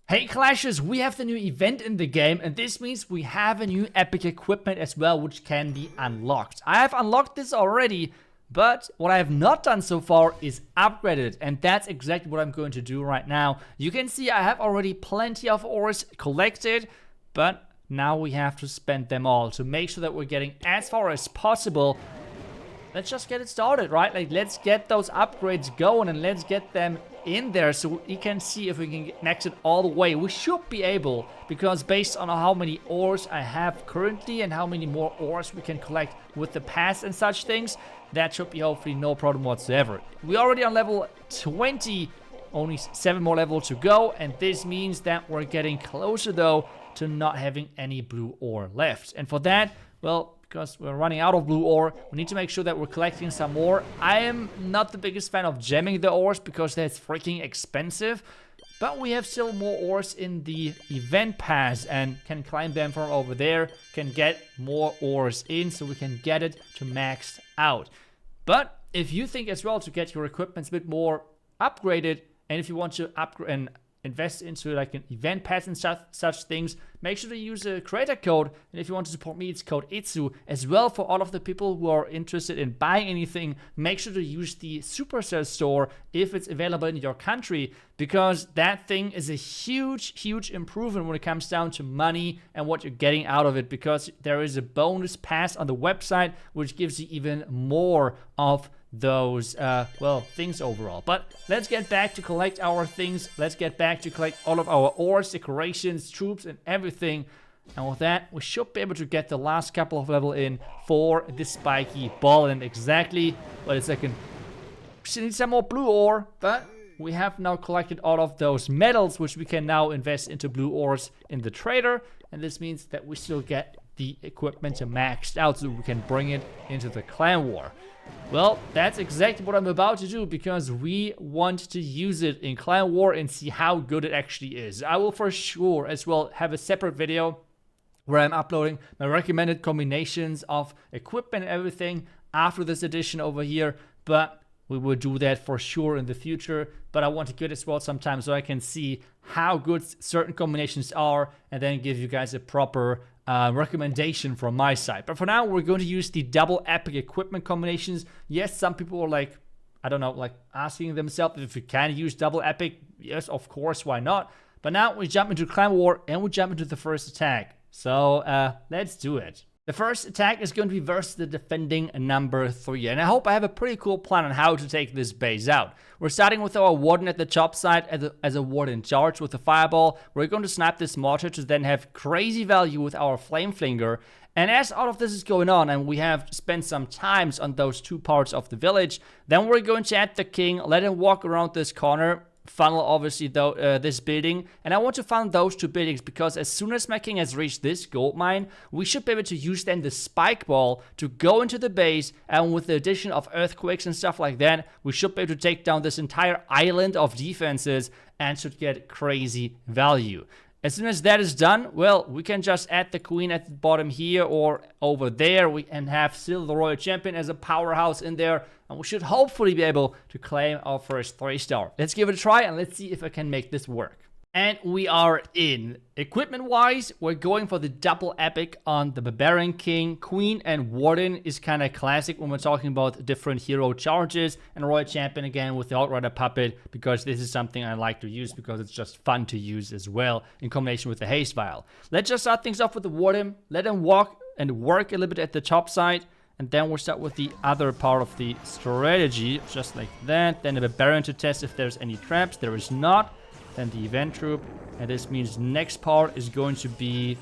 Hey Clashers, we have the new event in the game, and this means we have a new epic equipment as well, which can be unlocked. I have unlocked this already, but what I have not done so far is upgrade it, and that's exactly what I'm going to do right now. You can see I have already plenty of ores collected, but now we have to spend them all to make sure that we're getting as far as possible. Let's just get it started, right? Like, let's get those upgrades going and let's get them in there so we can see if we can max it all the way. We should be able, because based on how many ores I have currently and how many more ores we can collect with the pass and such things, that should be hopefully no problem whatsoever. We're already on level 20, only 7 more levels to go, and this means that we're getting closer though to not having any blue ore left. And for that, well, because we're running out of blue ore, we need to make sure that we're collecting some more. I am not the biggest fan of gemming the ores because that's freaking expensive, but we have still more ores in the event pass and can climb them from over there, can get more ores in so we can get it to max out. But if you think as well to get your equipment a bit more upgraded, and if you want to upgrade and invest into like an event pass and such things, make sure to use a creator code. And if you want to support me, it's code iTzu. As well, for all of the people who are interested in buying anything, make sure to use the Supercell store if it's available in your country, because that thing is a huge improvement when it comes down to money and what you're getting out of it, because there is a bonus pass on the website which gives you even more of those well, things overall. But let's get back to collect our things. Let's get back to collect all of our ores, decorations, troops, and everything. And with that, we should be able to get the last couple of level in for the spiky ball. And exactly, wait a second, we still need some more blue ore, but we have now collected all of those metals, which we can now invest into blue ores in the trader. And this means that we still get the equipment maxed out so we can bring it into the clan war. Well, that's exactly what I'm about to do, because we want to use it in clan war and see how good it actually is. I will for sure as well have a separate video where I'm uploading my recommended combinations of equipment and everything after this edition over here, but we will do that for sure in the future. But I want to get as well sometime so I can see how good certain combinations are and then give you guys a proper recommendation from my side. But for now, we're going to use the double epic equipment combinations. Yes, some people are like, I don't know, like asking themselves if you can use double epic. Yes, of course, why not? But now we jump into clan war and we jump into the first attack. So let's do it. The first attack is going to be versus the defending number 3, and I hope I have a pretty cool plan on how to take this base out. We're starting with our warden at the top side as a warden charge with the fireball. We're going to snap this mortar to then have crazy value with our flame flinger. And as all of this is going on and we have spent some times on those 2 parts of the village, then we're going to add the king, let him walk around this corner, funnel obviously though this building, and I want to funnel those 2 buildings because as soon as my king has reached this gold mine, we should be able to use then the spike ball to go into the base, and with the addition of earthquakes and stuff like that, we should be able to take down this entire island of defenses and should get crazy value. As soon as that is done, well, we can just add the queen at the bottom here or over there, and have still the royal champion as a powerhouse in there, and we should hopefully be able to claim our first 3-star. Let's give it a try and let's see if I can make this work. And we are in. Equipment-wise, we're going for the double epic on the Barbarian King. Queen and Warden is kind of classic when we're talking about different hero charges. And Royal Champion again with the Outrider Puppet, because this is something I like to use because it's just fun to use as well in combination with the Haste Vial. Let's just start things off with the Warden. Let him walk and work a little bit at the top side. And then we'll start with the other part of the strategy, just like that. Then the Barbarian to test if there's any traps. There is not. Then the event troop, and this means next part is going to be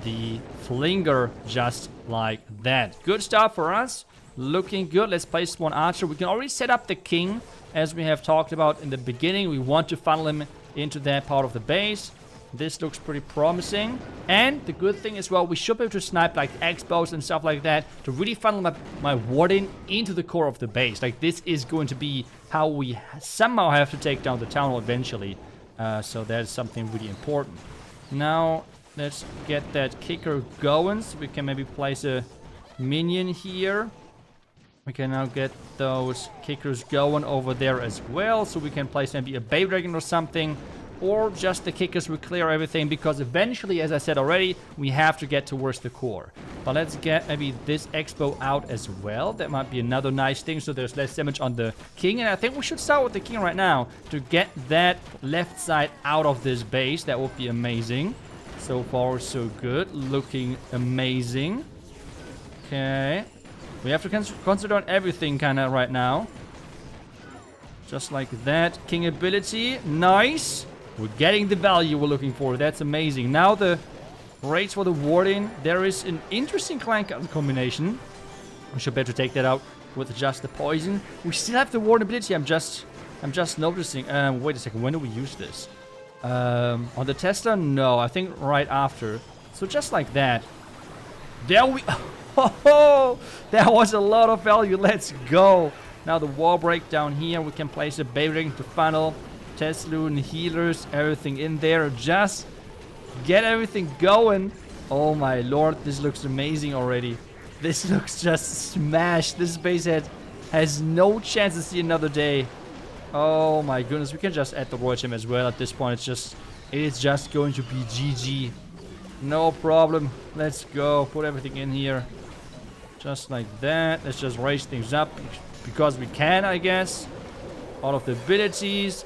the flinger, just like that. Good stuff for us, looking good. Let's place 1 archer. We can already set up the king, as we have talked about in the beginning. We want to funnel him into that part of the base. This looks pretty promising, and the good thing as well, we should be able to snipe like X-bows and stuff like that to really funnel my warden into the core of the base. Like, this is going to be how we somehow have to take down the town hall eventually. So that's something really important. Now, let's get that kicker going. So we can maybe place a minion here. We can now get those kickers going over there as well. So we can place maybe a Bay Dragon or something. or just the kickers will clear everything, because eventually, as I said already, we have to get towards the core. But let's get maybe this Expo out as well. That might be another nice thing, so there's less damage on the king. And I think we should start with the king right now to get that left side out of this base. That would be amazing. So far, so good. Looking amazing. Okay. We have to concentrate on everything kind of right now. Just like that. King ability. Nice. We're getting the value we're looking for. That's amazing. Now the rates for the Warden. There is an interesting clan combination. We should better take that out with just the poison. We still have the Warden ability. I'm just noticing. Wait a second. When do we use this? On the tester? No, I think right after. So just like that. There we... Oh, that was a lot of value. Let's go. Now the wall break down here. We can place a Beyring to funnel. Tesloon, healers, everything in there. Just get everything going. Oh my lord, this looks amazing already. This looks just smashed. This base has no chance to see another day. Oh my goodness, we can just add the Royal Gem as well at this point. It's just going to be GG. No problem. Let's go. Put everything in here. Just like that. Let's just raise things up because we can, I guess. All of the abilities.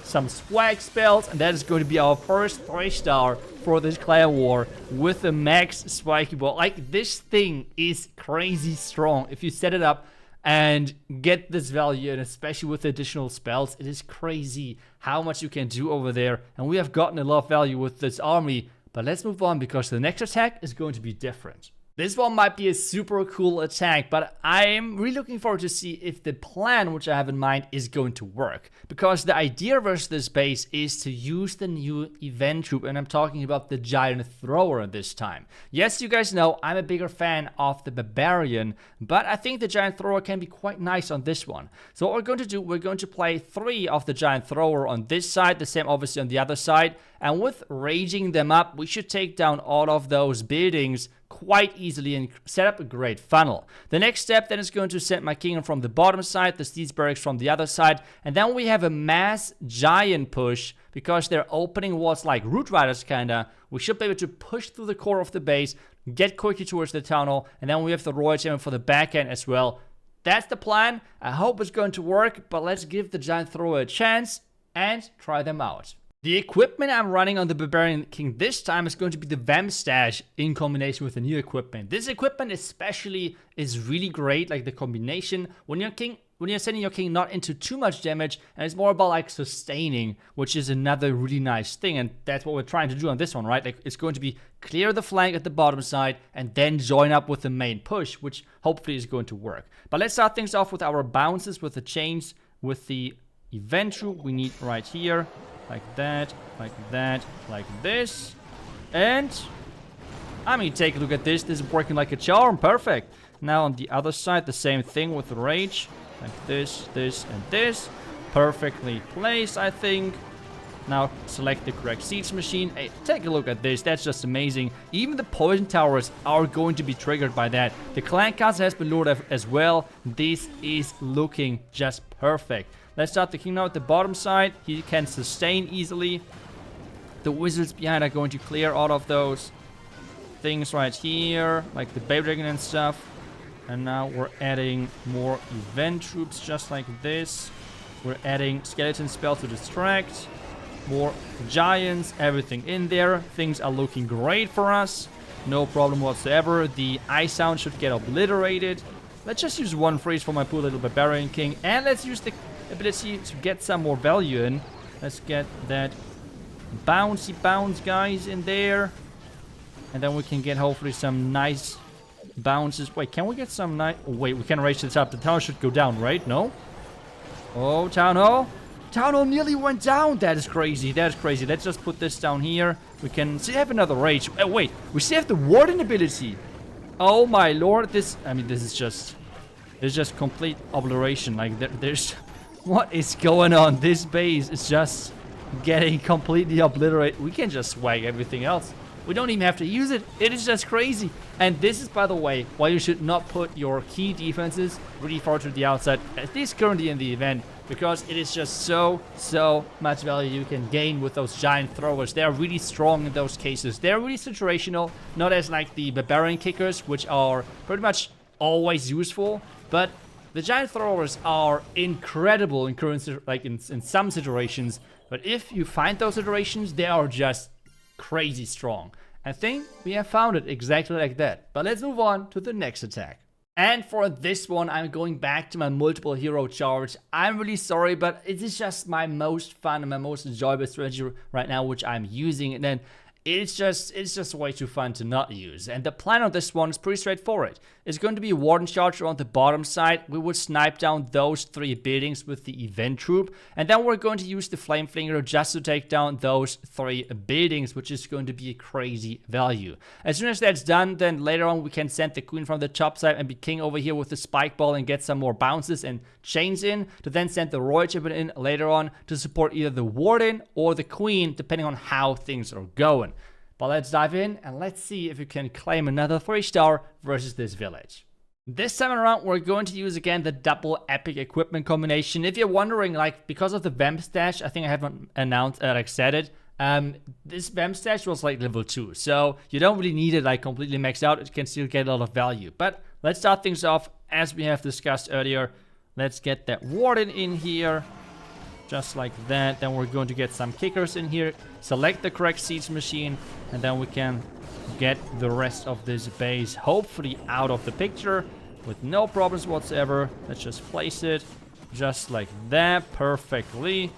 Some swag spells. And that is going to be our first 3-star for this clan war with a max spiky ball. Like, this thing is crazy strong. If you set it up and get this value, and especially with the additional spells, it is crazy how much you can do over there. And we have gotten a lot of value with this army. But let's move on, because the next attack is going to be different. This one might be a super cool attack, but I'm really looking forward to see if the plan which I have in mind is going to work. Because the idea versus this base is to use the new event troop, and I'm talking about the Giant Thrower this time. Yes, you guys know I'm a bigger fan of the Barbarian, but I think the Giant Thrower can be quite nice on this one. So what we're going to do, we're going to play 3 of the Giant Thrower on this side, the same obviously on the other side, and with raging them up, we should take down all of those buildings quite easily and set up a great funnel. The next step then is going to send my kingdom from the bottom side, the Steeds barracks from the other side, and then we have a mass giant push because they're opening walls like Root Riders kinda. We should be able to push through the core of the base, get quickly towards the tunnel, and then we have the Royal Gem for the back end as well. That's the plan. I hope it's going to work, but let's give the Giant Thrower a chance and try them out. The equipment I'm running on the Barbarian King this time is going to be the Vamp Stash in combination with the new equipment. This equipment especially is really great, like the combination. When you're sending your king not into too much damage, and it's more about like sustaining, which is another really nice thing, and that's what we're trying to do on this one, right? Like, it's going to be clear the flank at the bottom side and then join up with the main push, which hopefully is going to work. But let's start things off with our bounces, with the chains, with the event troop we need right here. Like that, like this. And, I mean, take a look at this. This is working like a charm. Perfect. Now on the other side, the same thing with the rage. Like this, this, and this. Perfectly placed, I think. Now, select the correct siege machine. Hey, take a look at this. That's just amazing. Even the poison towers are going to be triggered by that. The clan castle has been lured as well. This is looking just perfect. Let's start the king now at the bottom side. He can sustain easily. The wizards behind are going to clear all of those things right here, like the Babe Dragon and stuff. And now we're adding more event troops just like this. We're adding skeleton spell to distract. More giants, everything in there. Things are looking great for us. No problem whatsoever. The eye sound should get obliterated. Let's just use one freeze for my poor little Barbarian King. And let's use the ability to get some more value in. Let's get that bouncy bounce guys in there. And then we can get hopefully some nice bounces. Wait, can we get some nice... Oh, wait, we can raise this up. The tower should go down, right? No? Oh, Town Hall. Town Hall nearly went down. That is crazy. That is crazy. Let's just put this down here. We can still have another rage. Wait, we still have the Warden ability. Oh my lord. This is just complete obliteration. Like, there's... What is going on? This base is just getting completely obliterated. We can just swag everything else. We don't even have to use it. It is just crazy. And this is, by the way, why you should not put your key defenses really far to the outside, at least currently in the event, because it is just so much value you can gain with those giant throwers. They are really strong in those cases. They're really situational, not as like the barbarian kickers, which are pretty much always useful, but the giant throwers are incredible in in some situations. But if you find those situations, they are just crazy strong. I think we have found it exactly like that. But let's move on to the next attack. And for this one, I'm going back to my multiple hero charge. I'm really sorry, but it is just my most fun and my most enjoyable strategy right now, which I'm using. And then it's just way too fun to not use. And the plan on this one is pretty straightforward. It's going to be a warden charger on the bottom side. We will snipe down those 3 buildings with the event troop. And then we're going to use the flame flinger just to take down those 3 buildings, which is going to be a crazy value. As soon as that's done, then later on we can send the queen from the top side and be king over here with the spike ball and get some more bounces and chains in, to then send the royal champion in later on to support either the warden or the queen, depending on how things are going. But let's dive in and let's see if you can claim another 3-star versus this village. This time around, we're going to use again the double epic equipment combination. If you're wondering, like, because of the vamp stash, I think I haven't announced, said it. This vamp stash was like level 2, so you don't really need it like completely maxed out. It can still get a lot of value. But let's start things off as we have discussed earlier. Let's get that warden in here. Just like that. Then we're going to get some kickers in here. Select the correct siege machine. And then we can get the rest of this base hopefully out of the picture with no problems whatsoever. Let's just place it just like that perfectly.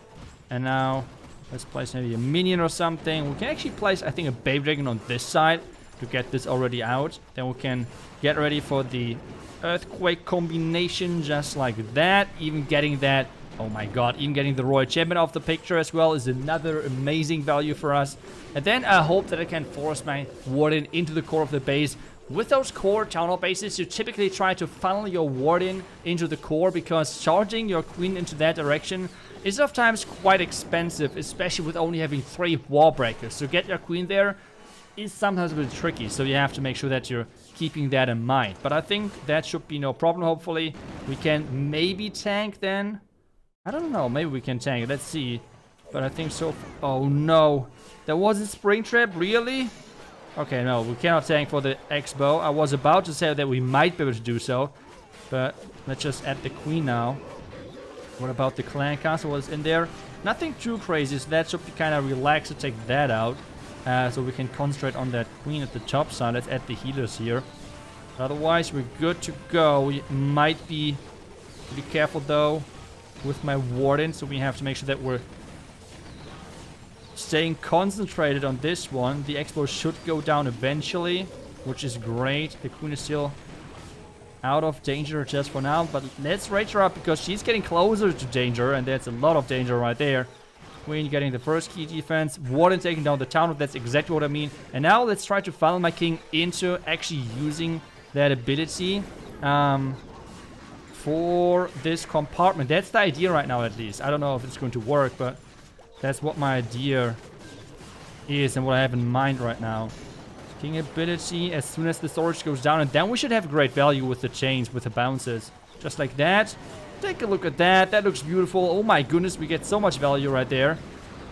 And now let's place maybe a minion or something. We can actually place, I think, a baby dragon on this side to get this already out. Then we can get ready for the earthquake combination just like that. Even getting that, oh my god, even getting the royal champion off the picture as well is another amazing value for us. And then I hope that I can force my warden into the core of the base. With those core town hall bases, you typically try to funnel your warden into the core, because charging your queen into that direction is sometimes quite expensive, especially with only having 3 wall breakers. So get your queen there is sometimes a bit tricky, so you have to make sure that you're keeping that in mind. But I think that should be no problem, hopefully. We can maybe tank then. I don't know, maybe we can tank it, let's see. But I think so. Oh no, there was a spring trap, really? Okay, no, we cannot tank for the X-bow. I was about to say that we might be able to do so, but let's just add the queen now. What about the clan castle? What's in there? Nothing too crazy, so that should be kind of relaxed to take that out. So we can concentrate on that queen at the top side. Let's add the healers here. Otherwise, we're good to go. We might be careful though with my warden, so we have to make sure that we're staying concentrated on this one. The X-bow should go down eventually, which is great. The queen is still out of danger just for now, but let's rage her up because she's getting closer to danger, and that's a lot of danger right there. Queen getting the first key defense, warden taking down the town. That's exactly what I mean. And now let's try to funnel my king into actually using that ability for this compartment. That's the idea right now, at least. I don't know if it's going to work, but that's what my idea is and what I have in mind right now. King ability as soon as the storage goes down, and then we should have great value with the chains, with the bounces. Just like that. Take a look at that. That looks beautiful. Oh my goodness, we get so much value right there.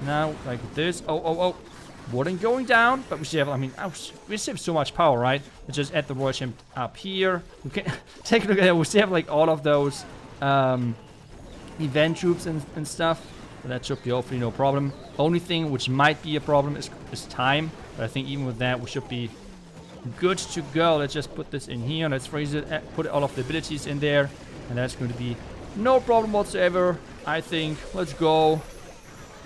Now, like this. Oh. Warden going down, but we still have, I mean, we still have so much power, right? Let's just add the royal champ up here. We can take a look at it. We still have like all of those event troops and stuff. So that should be hopefully no problem. Only thing which might be a problem is time. But I think even with that, we should be good to go. Let's just put this in here. Let's freeze it. Put all of the abilities in there. And that's going to be no problem whatsoever, I think. Let's go.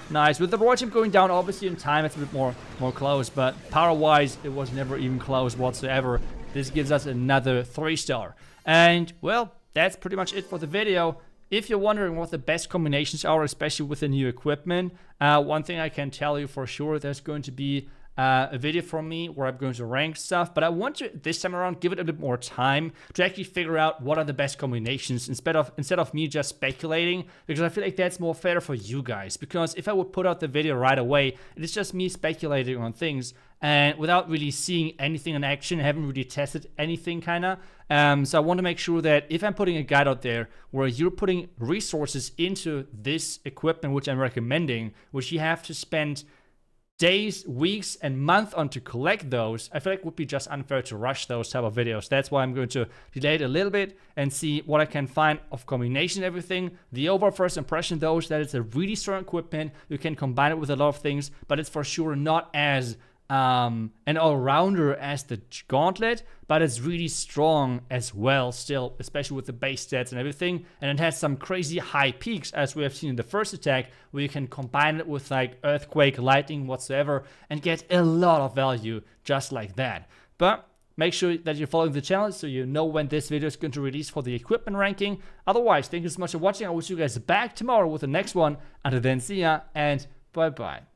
Nice. With the royal champ going down, obviously in time it's a bit more close. But power-wise, it was never even close whatsoever. This gives us another 3-star. And, well, that's pretty much it for the video. If you're wondering what the best combinations are, especially with the new equipment, One thing I can tell you for sure, there's going to be a video from me where I'm going to rank stuff, but I want to this time around give it a bit more time to actually figure out what are the best combinations instead of me just speculating, because I feel like that's more fair for you guys. Because if I would put out the video right away, it is just me speculating on things and without really seeing anything in action. I haven't really tested anything kinda. So I want to make sure that if I'm putting a guide out there where you're putting resources into this equipment which I'm recommending, which you have to spend days, weeks, and months on to collect those, I feel like it would be just unfair to rush those type of videos. That's why I'm going to delay it a little bit and see what I can find of combination and everything. The overall first impression though is that it's a really strong equipment. You can combine it with a lot of things, but it's for sure not as an all-rounder as the Gauntlet, but it's really strong as well still, especially with the base stats and everything. And it has some crazy high peaks, as we have seen in the first attack, where you can combine it with like Earthquake, Lightning, whatsoever, and get a lot of value just like that. But make sure that you're following the channel so you know when this video is going to release for the equipment ranking. Otherwise, thank you so much for watching. I will see you guys back tomorrow with the next one. Until then, see ya and bye-bye.